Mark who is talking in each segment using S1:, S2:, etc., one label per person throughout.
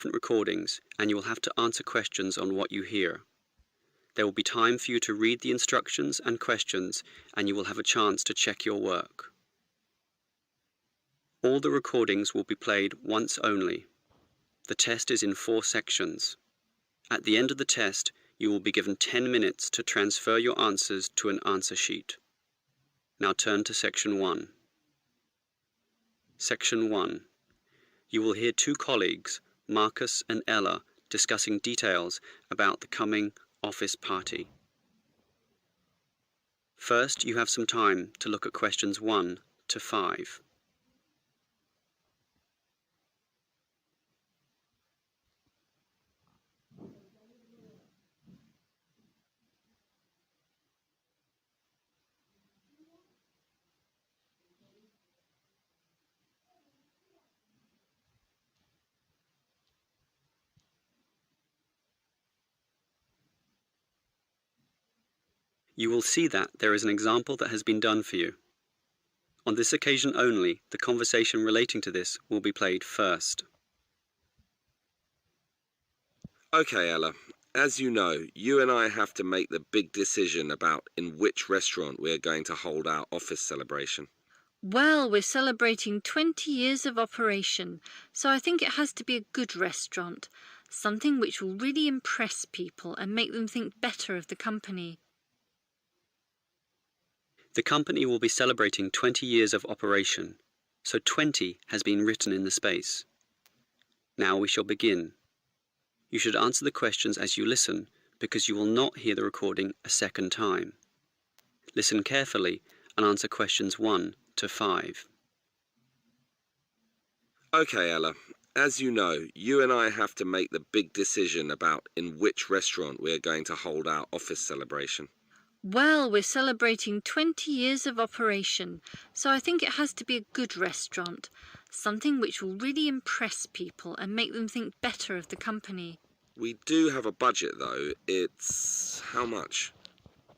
S1: recordings, and you will have to answer questions on what you hear. There will be time for you to read the instructions and questions, and you will have a chance to check your work. All the recordings will be played once only. The test is in 4 sections. At the end of the test, you will be given 10 minutes to transfer your answers to an answer sheet. Now turn to Section 1. Section 1. You will hear 2 colleagues, Marcus and Ella, discussing details about the coming office party. First, you have some time to look at questions 1 to 5. You will see that there is an example that has been done for you. On this occasion only, the conversation relating to this will be played first.
S2: Okay, Ella. As you know, you and I have to make the big decision about in which restaurant we are going to hold our office celebration.
S3: Well, we're celebrating 20 years of operation, so I think it has to be a good restaurant, something which will really impress people and make them think better of the company.
S1: The company will be celebrating 20 years of operation, so 20 has been written in the space. Now we shall begin. You should answer the questions as you listen, because you will not hear the recording a second time. Listen carefully and answer questions 1 to 5.
S2: Okay, Ella. As you know, you and I have to make the big decision about in which restaurant we are going to hold our office celebration.
S3: Well, we're celebrating 20 years of operation, so I think it has to be a good restaurant, something which will really impress people and make them think better of the company.
S2: We do have a budget, though. It's how much?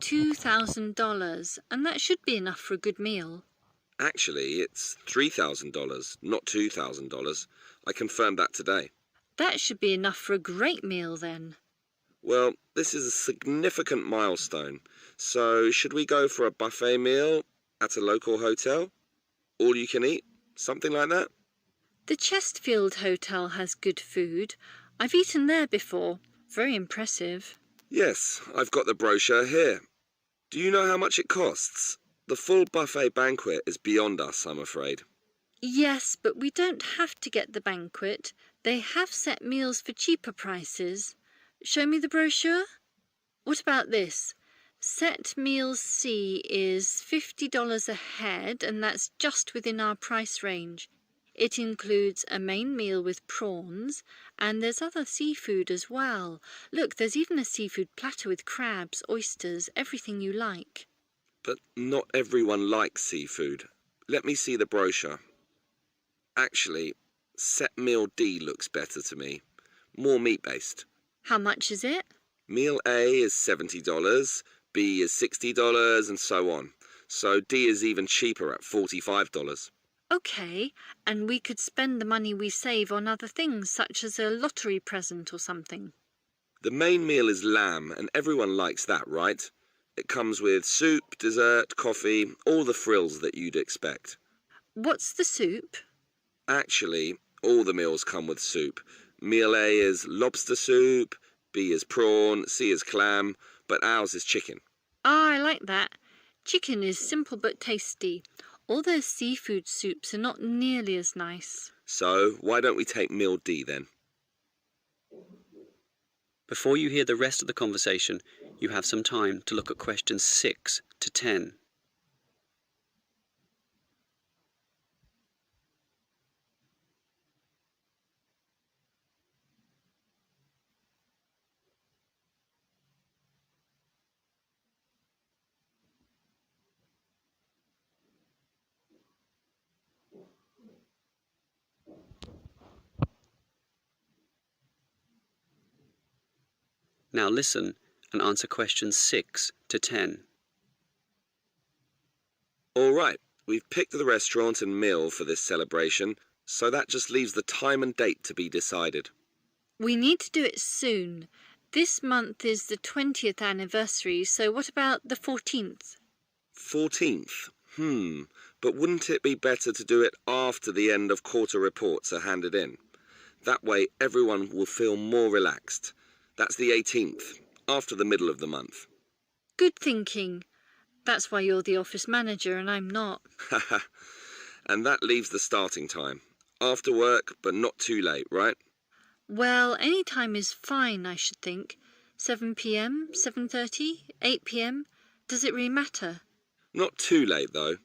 S3: $2,000, and that should be enough for a good meal.
S2: Actually, it's $3,000, not $2,000. I confirmed that today.
S3: That should be enough for a great meal, then.
S2: Well, this is a significant milestone. So, should we go for a buffet meal at a local hotel? All you can eat? Something like that?
S3: The Chesterfield Hotel has good food. I've eaten there before. Very impressive.
S2: Yes, I've got the brochure here. Do you know how much it costs? The full buffet banquet is beyond us, I'm afraid.
S3: Yes, but we don't have to get the banquet. They have set meals for cheaper prices. Show me the brochure. What about this? Set meals C is $50 a head, and that's just within our price range. It includes a main meal with prawns, and there's other seafood as well. Look, there's even a seafood platter with crabs, oysters, everything you like.
S2: But not everyone likes seafood. Let me see the brochure. Actually, set meal D looks better to me. More meat-based.
S3: How much is it?
S2: Meal A is $70, B is $60, and so on. So D is even cheaper at $45.
S3: Okay, and we could spend the money we save on other things, such as a lottery present or something.
S2: The main meal is lamb, and everyone likes that, right? It comes with soup, dessert, coffee, all the frills that you'd expect.
S3: What's the soup?
S2: Actually, all the meals come with soup. Meal A is lobster soup, B is prawn, C is clam, but ours is chicken.
S3: Ah, I like that. Chicken is simple but tasty. All those seafood soups are not nearly as nice.
S2: So, why don't we take meal D then?
S1: Before you hear the rest of the conversation, you have some time to look at questions 6 to 10. Now listen and answer questions 6 to 10.
S2: All right, we've picked the restaurant and meal for this celebration, so that just leaves the time and date to be decided.
S3: We need to do it soon. This month is the 20th anniversary, so what about the 14th?
S2: 14th? But wouldn't it be better to do it after the end of quarter reports are handed in? That way everyone will feel more relaxed. That's the 18th, after the middle of the month.
S3: Good thinking. That's why you're the office manager and I'm not.
S2: And that leaves the starting time. After work, but not too late, right?
S3: Well, any time is fine, I should think. 7 p.m, 7:30, 8 p.m. Does it really matter?
S2: Not too late, though.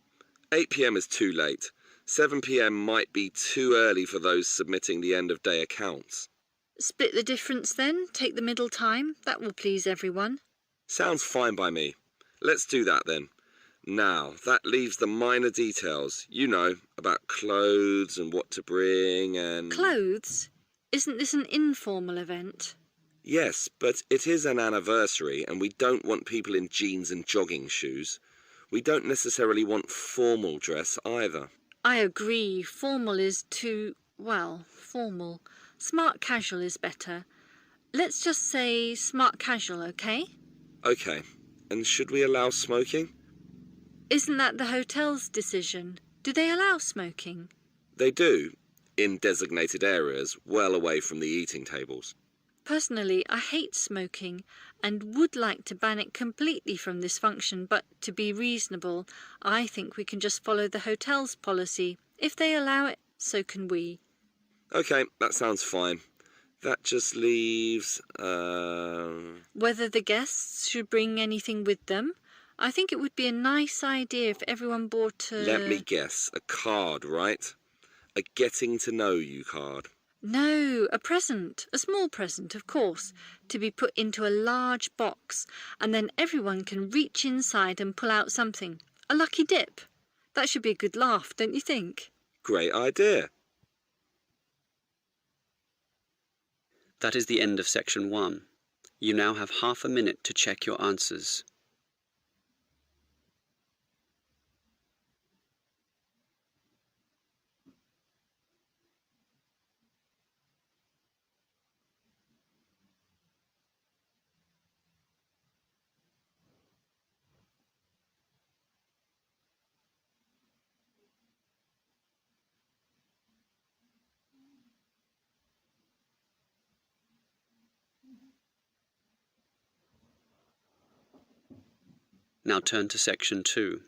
S2: 8 p.m. is too late. 7 p.m. might be too early for those submitting the end-of-day accounts.
S3: Split the difference then, take the middle time. That will please everyone.
S2: Sounds fine by me. Let's do that then. Now, that leaves the minor details, you know, about clothes and what to bring and...
S3: Clothes? Isn't this an informal event?
S2: Yes, but it is an anniversary and we don't want people in jeans and jogging shoes. We don't necessarily want formal dress either.
S3: I agree. Formal is too, well, formal. Smart casual is better. Let's just say smart casual, okay?
S2: Okay. And should we allow smoking?
S3: Isn't that the hotel's decision? Do they allow smoking?
S2: They do, in designated areas, well away from the eating tables.
S3: Personally, I hate smoking and would like to ban it completely from this function, but to be reasonable, I think we can just follow the hotel's policy. If they allow it, so can we.
S2: Okay, that sounds fine. That just leaves,
S3: Whether the guests should bring anything with them? I think it would be a nice idea if everyone bought a...
S2: Let me guess, a card, right? A getting to know you card.
S3: No, a present. A small present, of course, to be put into a large box, and then everyone can reach inside and pull out something. A lucky dip. That should be a good laugh, don't you think?
S2: Great idea.
S1: That is the end of section 1. You now have half a minute to check your answers. Now turn to section 2.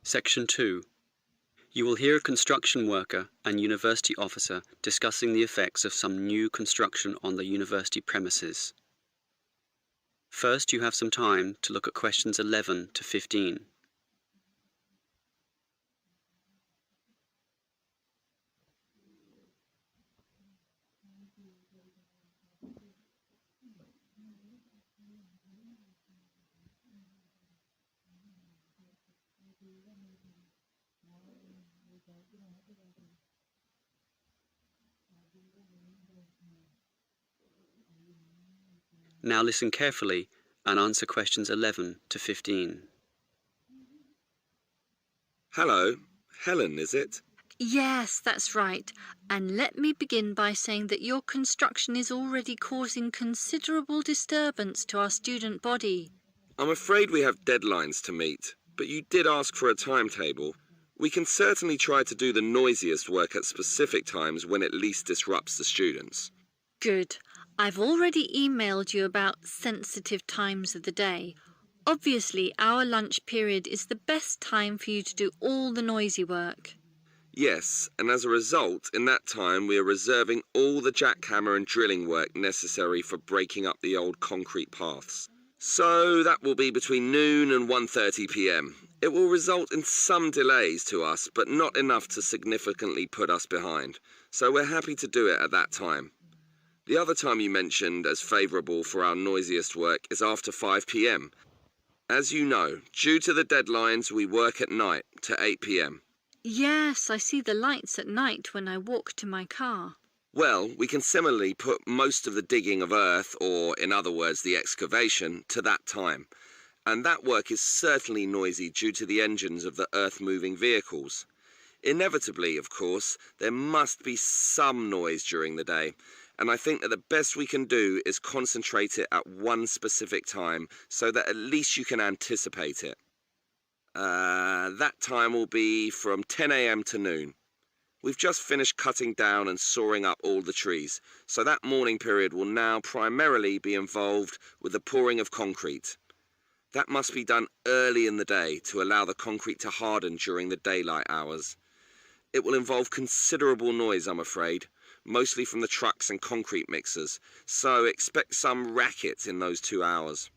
S1: Section 2. You will hear a construction worker and university officer discussing the effects of some new construction on the university premises. First, you have some time to look at questions 11 to 15. Now listen carefully and answer questions 11 to 15.
S2: Hello, Helen, is it?
S3: Yes, that's right. And let me begin by saying that your construction is already causing considerable disturbance to our student body.
S2: I'm afraid we have deadlines to meet, but you did ask for a timetable. We can certainly try to do the noisiest work at specific times when it least disrupts the students.
S3: Good. I've already emailed you about sensitive times of the day. Obviously, our lunch period is the best time for you to do all the noisy work.
S2: Yes, and as a result, in that time we are reserving all the jackhammer and drilling work necessary for breaking up the old concrete paths. So that will be between noon and 1:30 p.m. It will result in some delays to us, but not enough to significantly put us behind. So we're happy to do it at that time. The other time you mentioned as favourable for our noisiest work is after 5 p.m. As you know, due to the deadlines, we work at night to 8 p.m.
S3: Yes, I see the lights at night when I walk to my car.
S2: Well, we can similarly put most of the digging of earth, or in other words, the excavation, to that time. And that work is certainly noisy due to the engines of the earth-moving vehicles. Inevitably, of course, there must be some noise during the day, and I think that the best we can do is concentrate it at one specific time so that at least you can anticipate it. That time will be from 10 a.m. to noon. We've just finished cutting down and sawing up all the trees, so that morning period will now primarily be involved with the pouring of concrete. That must be done early in the day to allow the concrete to harden during the daylight hours. It will involve considerable noise, I'm afraid, mostly from the trucks and concrete mixers, so expect some racket in those 2 hours.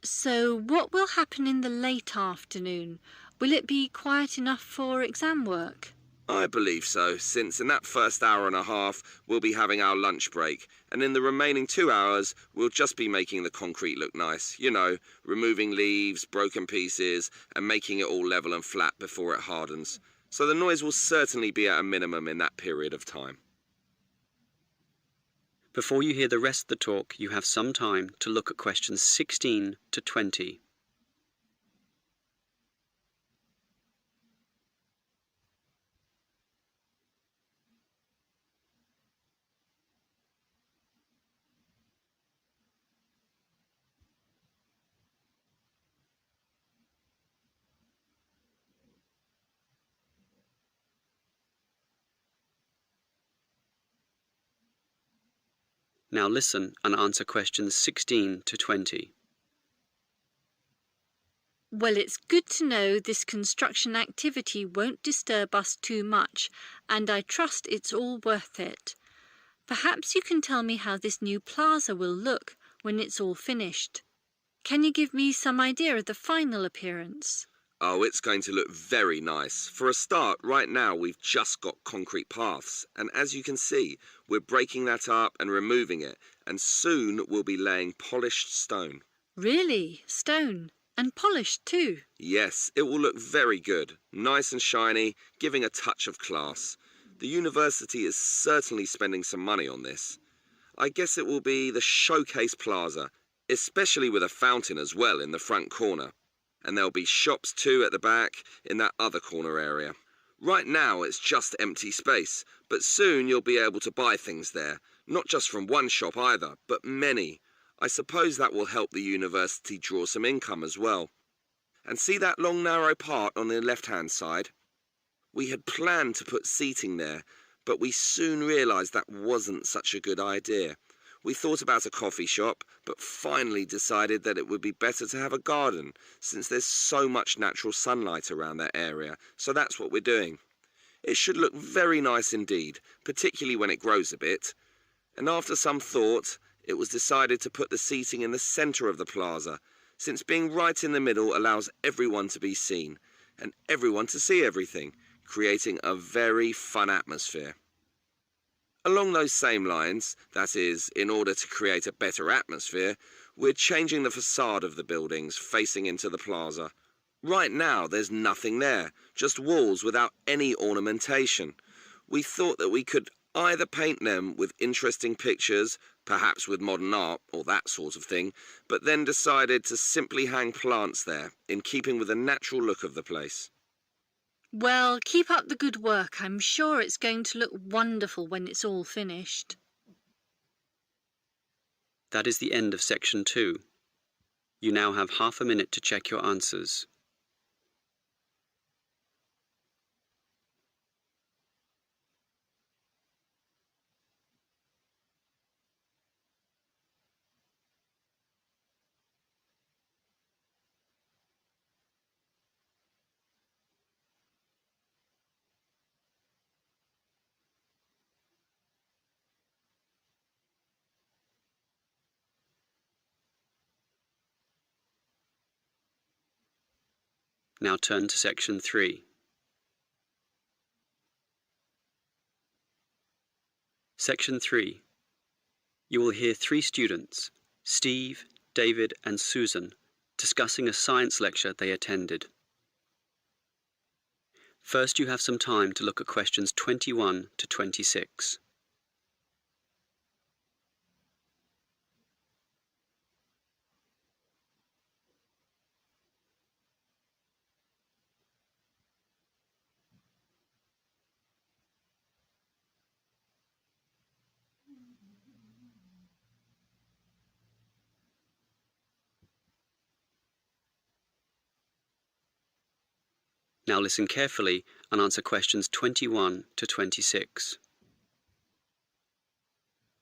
S3: So what will happen in the late afternoon? Will it be quiet enough for exam work?
S2: I believe so, since in that first hour and a half we'll be having our lunch break, and in the remaining 2 hours we'll just be making the concrete look nice, you know, removing leaves, broken pieces, and making it all level and flat before it hardens. So the noise will certainly be at a minimum in that period of time.
S1: Before you hear the rest of the talk, you have some time to look at questions 16 to 20. Now listen and answer questions 16 to 20.
S3: Well, it's good to know this construction activity won't disturb us too much, and I trust it's all worth it. Perhaps you can tell me how this new plaza will look when it's all finished. Can you give me some idea of the final appearance?
S2: Oh, it's going to look very nice. For a start, right now we've just got concrete paths, and as you can see, we're breaking that up and removing it, and soon we'll be laying polished stone.
S3: Really? Stone? And polished too?
S2: Yes, it will look very good, nice and shiny, giving a touch of class. The university is certainly spending some money on this. I guess it will be the showcase plaza, especially with a fountain as well in the front corner. And there'll be shops too at the back in that other corner area. Right now it's just empty space, but soon you'll be able to buy things there, not just from one shop either, but many. I suppose that will help the university draw some income as well. And see that long narrow part on the left-hand side? We had planned to put seating there, but we soon realised that wasn't such a good idea. We thought about a coffee shop, but finally decided that it would be better to have a garden, since there's so much natural sunlight around that area, so that's what we're doing. It should look very nice indeed, particularly when it grows a bit. And after some thought, it was decided to put the seating in the centre of the plaza, since being right in the middle allows everyone to be seen, and everyone to see everything, creating a very fun atmosphere. Along those same lines, that is, in order to create a better atmosphere, we're changing the facade of the buildings facing into the plaza. Right now there's nothing there, just walls without any ornamentation. We thought that we could either paint them with interesting pictures, perhaps with modern art or that sort of thing, but then decided to simply hang plants there, in keeping with the natural look of the place.
S3: Well, keep up the good work. I'm sure it's going to look wonderful when it's all finished.
S1: That is the end of section 2. You now have half a minute to check your answers. Now turn to section 3. Section 3. You will hear 3 students, Steve, David and Susan, discussing a science lecture they attended. First, you have some time to look at questions 21 to 26. Now listen carefully and answer questions 21 to 26.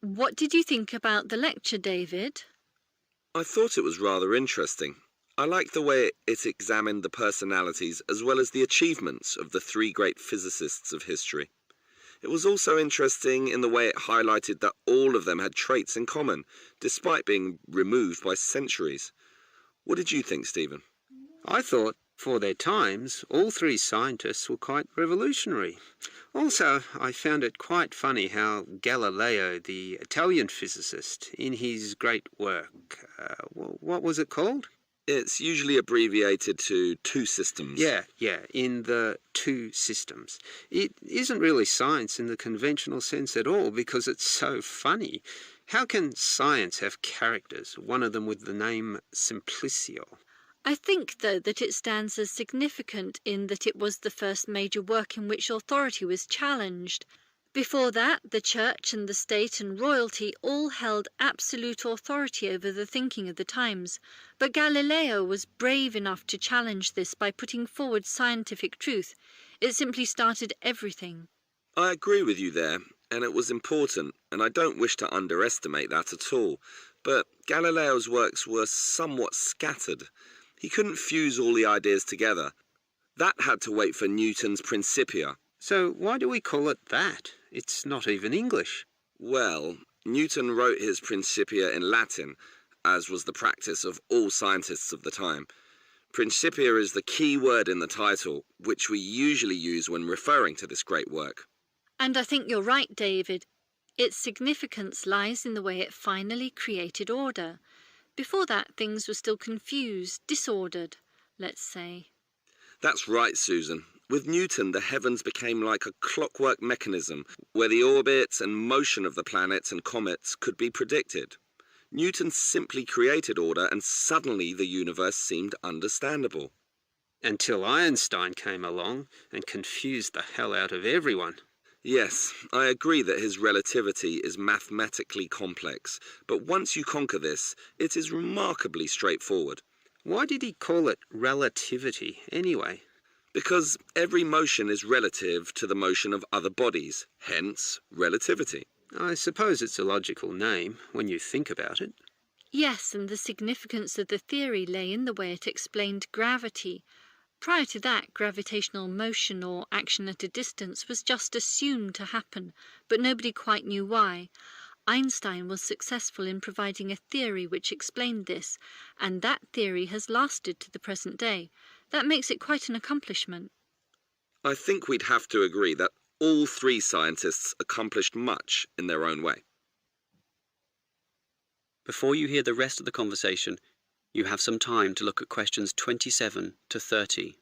S3: What did you think about the lecture, David?
S2: I thought it was rather interesting. I liked the way it examined the personalities as well as the achievements of the three great physicists of history. It was also interesting in the way it highlighted that all of them had traits in common, despite being removed by centuries. What did you think, Stephen?
S4: I thought, for their times, all three scientists were quite revolutionary. Also, I found it quite funny how Galileo, the Italian physicist, in his great work, what was it called?
S2: It's usually abbreviated to two systems.
S4: Yeah, in the two systems. It isn't really science in the conventional sense at all because it's so funny. How can science have characters, one of them with the name Simplicio?
S3: I think, though, that it stands as significant in that it was the first major work in which authority was challenged. Before that, the church and the state and royalty all held absolute authority over the thinking of the times. But Galileo was brave enough to challenge this by putting forward scientific truth. It simply started everything.
S2: I agree with you there, and it was important, and I don't wish to underestimate that at all. But Galileo's works were somewhat scattered. He couldn't fuse all the ideas together. That had to wait for Newton's Principia.
S4: So why do we call it that? It's not even English.
S2: Well, Newton wrote his Principia in Latin, as was the practice of all scientists of the time. Principia is the key word in the title, which we usually use when referring to this great work.
S3: And I think you're right, David. Its significance lies in the way it finally created order. Before that, things were still confused, disordered, let's say.
S2: That's right, Susan. With Newton, the heavens became like a clockwork mechanism where the orbits and motion of the planets and comets could be predicted. Newton simply created order and suddenly the universe seemed understandable.
S4: Until Einstein came along and confused the hell out of everyone.
S2: Yes, I agree that his relativity is mathematically complex, but once you conquer this, it is remarkably straightforward.
S4: Why did he call it relativity anyway?
S2: Because every motion is relative to the motion of other bodies, hence relativity.
S4: I suppose it's a logical name when you think about it.
S3: Yes, and the significance of the theory lay in the way it explained gravity. Prior to that, gravitational motion or action at a distance was just assumed to happen, but nobody quite knew why. Einstein was successful in providing a theory which explained this, and that theory has lasted to the present day. That makes it quite an accomplishment.
S2: I think we'd have to agree that all three scientists accomplished much in their own way.
S1: Before you hear the rest of the conversation, you have some time to look at questions 27 to 30.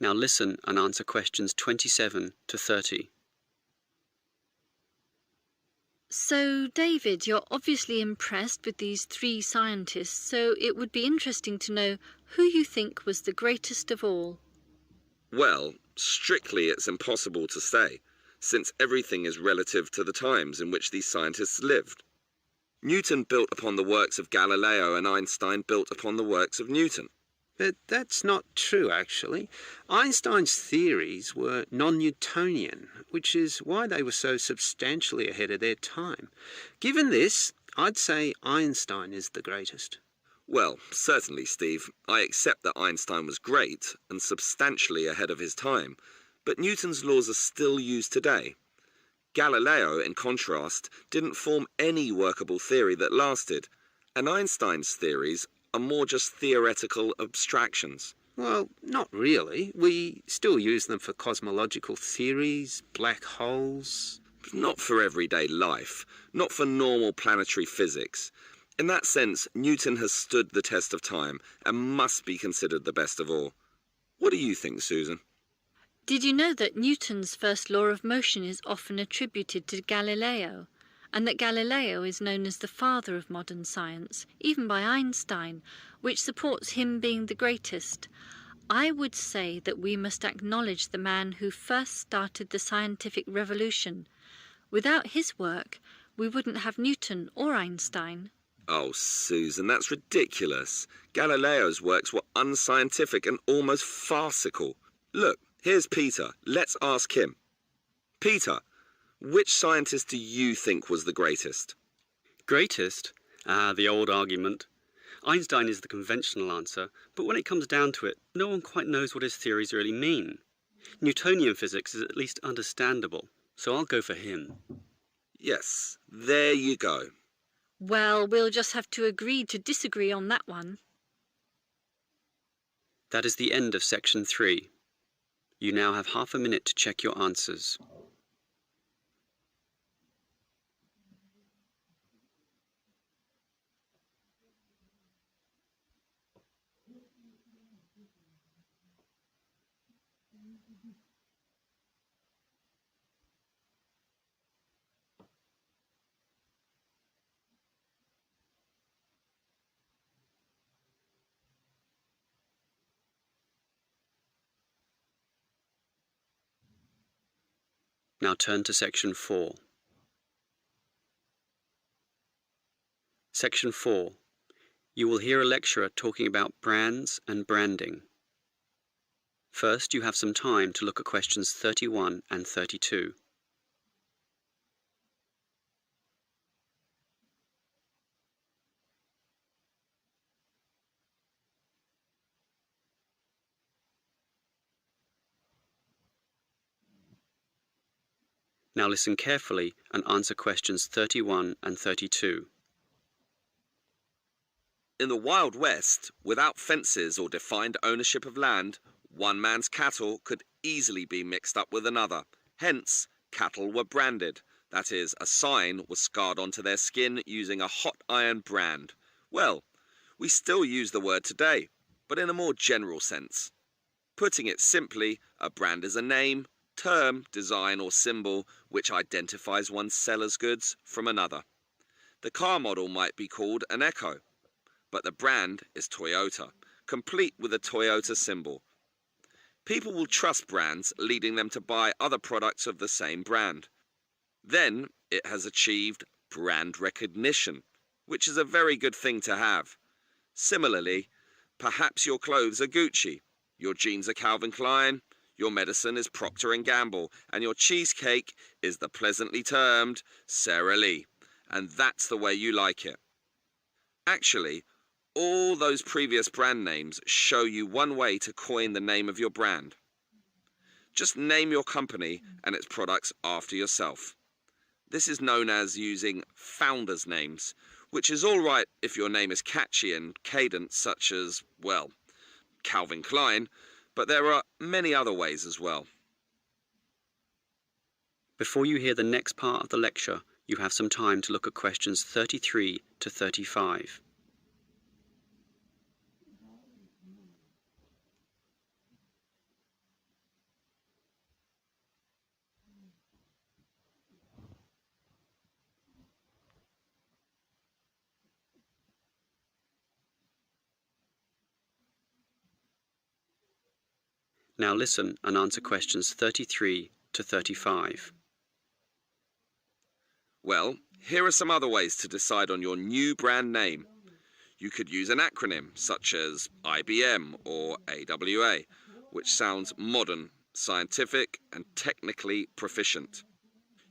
S1: Now listen and answer questions 27 to 30.
S3: So, David, you're obviously impressed with these three scientists, so it would be interesting to know who you think was the greatest of all.
S2: Well, strictly it's impossible to say, since everything is relative to the times in which these scientists lived. Newton built upon the works of Galileo and Einstein built upon the works of Newton.
S4: But that's not true, actually. Einstein's theories were non-Newtonian, which is why they were so substantially ahead of their time. Given this, I'd say Einstein is the greatest.
S2: Well, certainly, Steve. I accept that Einstein was great and substantially ahead of his time, but Newton's laws are still used today. Galileo, in contrast, didn't form any workable theory that lasted, and Einstein's theories are more just theoretical abstractions.
S4: Well, not really. We still use them for cosmological theories, black holes.
S2: Not for everyday life, not for normal planetary physics. In that sense, Newton has stood the test of time and must be considered the best of all. What do you think, Susan?
S3: Did you know that Newton's first law of motion is often attributed to Galileo, and that Galileo is known as the father of modern science, even by Einstein, which supports him being the greatest? I would say that we must acknowledge the man who first started the scientific revolution. Without his work, we wouldn't have Newton or Einstein.
S2: Oh, Susan, that's ridiculous. Galileo's works were unscientific and almost farcical. Look, here's Peter. Let's ask him. Peter, which scientist do you think was the greatest?
S1: Greatest? Ah, the old argument. Einstein is the conventional answer, but when it comes down to it, no one quite knows what his theories really mean. Newtonian physics is at least understandable, so I'll go for him.
S2: Yes, there you go.
S3: Well, we'll just have to agree to disagree on that one.
S1: That is the end of section 3. You now have half a minute to check your answers. Now turn to section 4. Section 4. You will hear a lecturer talking about brands and branding. First, you have some time to look at questions 31 and 32. Now listen carefully and answer questions 31 and 32.
S2: In the Wild West, without fences or defined ownership of land, one man's cattle could easily be mixed up with another. Hence, cattle were branded. That is, a sign was scarred onto their skin using a hot iron brand. Well, we still use the word today, but in a more general sense. Putting it simply, a brand is a name, term, design or symbol which identifies one's seller's goods from another. The car model might be called an Echo, but the brand is Toyota, complete with a Toyota symbol. People will trust brands, leading them to buy other products of the same brand. Then it has achieved brand recognition, which is a very good thing to have. Similarly, perhaps your clothes are Gucci, your jeans are Calvin Klein, your medicine is Procter & Gamble, and your cheesecake is the pleasantly termed Sara Lee. And that's the way you like it. Actually, all those previous brand names show you one way to coin the name of your brand. Just name your company and its products after yourself. This is known as using founders' names, which is all right if your name is catchy and cadent, such as, well, Calvin Klein, but there are many other ways as well.
S1: Before you hear the next part of the lecture, you have some time to look at questions 33 to 35. Now listen and answer questions 33 to 35.
S2: Well, here are some other ways to decide on your new brand name. You could use an acronym such as IBM or AWA, which sounds modern, scientific, and technically proficient.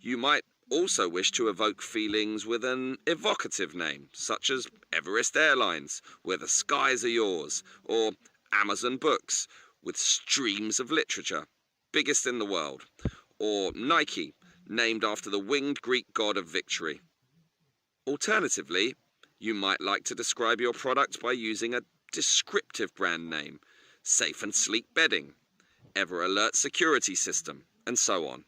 S2: You might also wish to evoke feelings with an evocative name, such as Everest Airlines, where the skies are yours, or Amazon Books, with streams of literature, biggest in the world, or Nike, named after the winged Greek god of victory. Alternatively, you might like to describe your product by using a descriptive brand name, Safe and Sleek Bedding, Ever Alert Security System, and so on.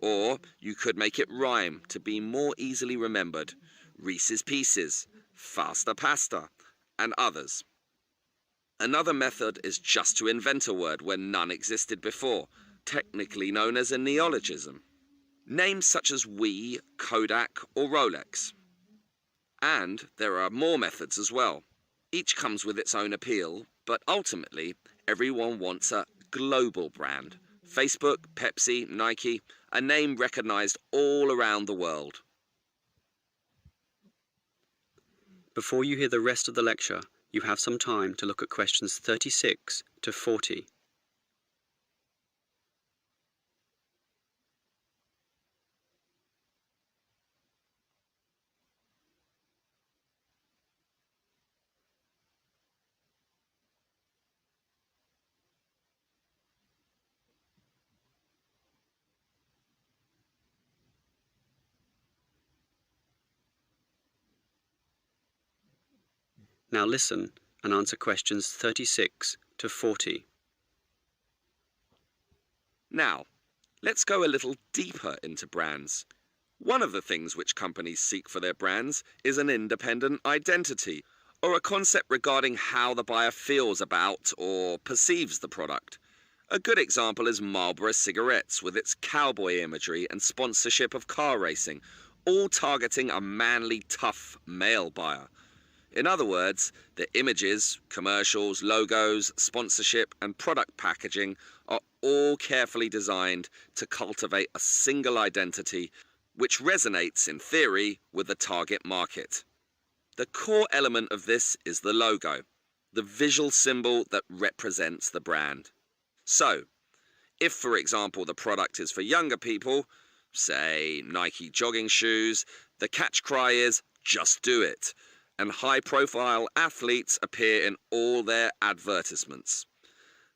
S2: Or you could make it rhyme to be more easily remembered, Reese's Pieces, Faster Pasta, and others. Another method is just to invent a word where none existed before, technically known as a neologism. Names such as Wii, Kodak, or Rolex. And there are more methods as well. Each comes with its own appeal, but ultimately, everyone wants a global brand. Facebook, Pepsi, Nike, a name recognized all around the world.
S1: Before you hear the rest of the lecture, you have some time to look at questions 36 to 40. Now listen and answer questions 36 to 40.
S2: Now, let's go a little deeper into brands. One of the things which companies seek for their brands is an independent identity, or a concept regarding how the buyer feels about or perceives the product. A good example is Marlboro cigarettes, with its cowboy imagery and sponsorship of car racing, all targeting a manly, tough male buyer. In other words, the images, commercials, logos, sponsorship, and product packaging are all carefully designed to cultivate a single identity which resonates, in theory, with the target market. The core element of this is the logo, the visual symbol that represents the brand. So, if, for example, the product is for younger people, say Nike jogging shoes, the catch cry is, "Just do it," and high-profile athletes appear in all their advertisements.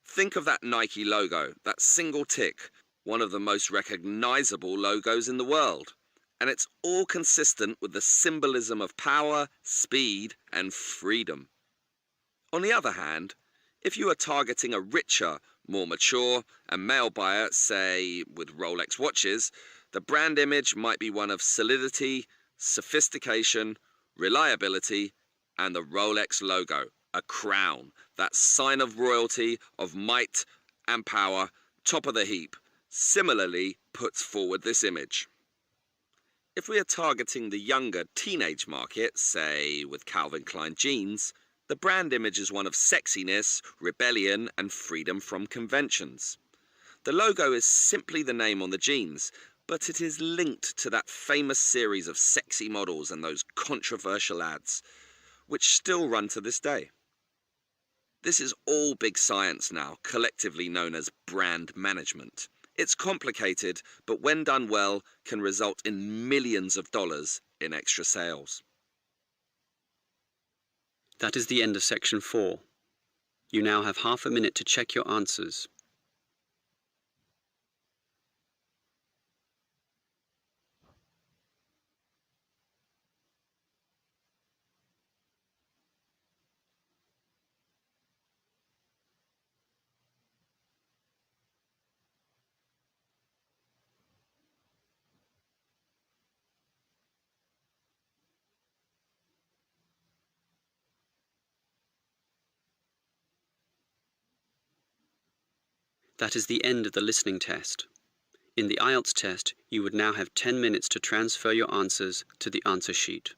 S2: Think of that Nike logo, that single tick, one of the most recognizable logos in the world. And it's all consistent with the symbolism of power, speed, and freedom. On the other hand, if you are targeting a richer, more mature, and male buyer, say with Rolex watches, the brand image might be one of solidity, sophistication, reliability, and the Rolex logo, a crown, that sign of royalty, of might and power, top of the heap, similarly puts forward this image. If we are targeting the younger teenage market, say with Calvin Klein jeans, the brand image is one of sexiness, rebellion, and freedom from conventions. The logo is simply the name on the jeans, but it is linked to that famous series of sexy models and those controversial ads, which still run to this day. This is all big science now, collectively known as brand management. It's complicated, but when done well, can result in millions of dollars in extra sales.
S1: That is the end of section 4. You now have half a minute to check your answers. That is the end of the listening test. In the Ielts test, you would now have 10 minutes to transfer your answers to the answer sheet.